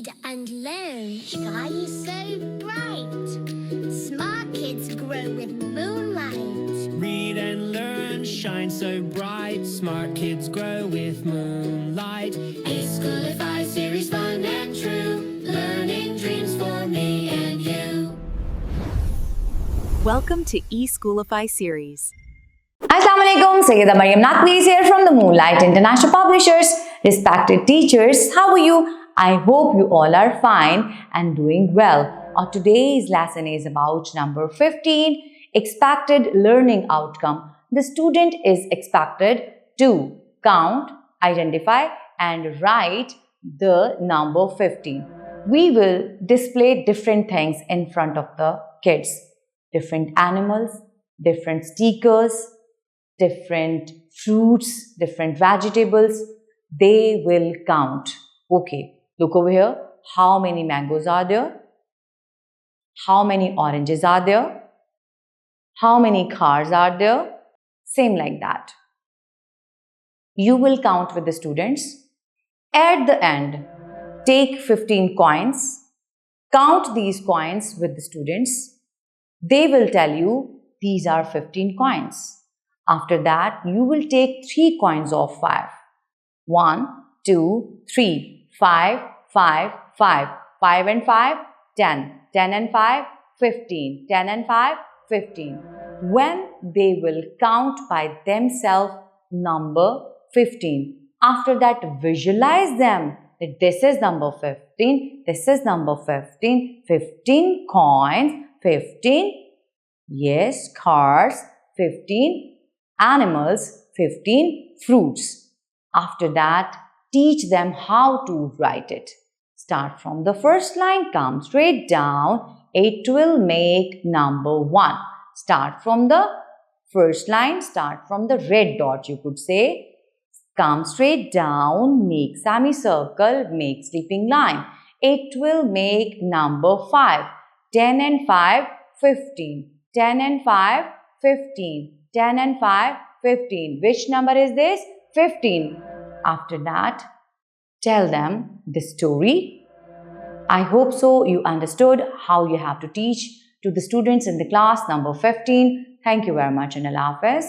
read and learn shine so bright. Smart kids grow with moonlight. Read and learn shine so bright. Smart kids grow with moonlight. eSchoolify series, fun and true. Learning dreams for me and you. Welcome to eSchoolify series. Assalamualaikum, Sayyida Maryam Naqvi here from the Moonlight International Publishers. Respected teachers, how are you? I hope you all are fine and doing well. Our today's lesson is about number 15, expected learning outcome. The student is expected to count, identify and write the number 15. We will display different things in front of the kids. Different animals, different stickers, different fruits, different vegetables. They will count. Okay, look over here. How many mangoes are there? How many oranges are there? How many cars are there? Same like that. You will count with the students. At the end, take 15 coins. Count these coins with the students. They will tell you these are 15 coins. After that, you will take 3 coins of 5. 1, 2, 3, 5, 5, 5. 5 and 5, 10. 10 and 5, 15. 10 and 5, 15. When they will count by themselves number 15. After that, visualize them. That this is number 15. This is number 15. 15 coins. 15, yes, cars. 15 animals. 15 fruits. After that, teach them how to write it. Start from the first line, come straight down. It will make number 1. Start from the first line, start from the red dot, you could say. Come straight down, make semicircle, make sleeping line. It will make number 5. 10 and 5, 15. 10 and 5, 15. 10 and 5, 15. Which number is this? 15. After that, tell them the story. I hope so you understood how you have to teach to the students in the class number 15. Thank you very much and Allah Hafiz.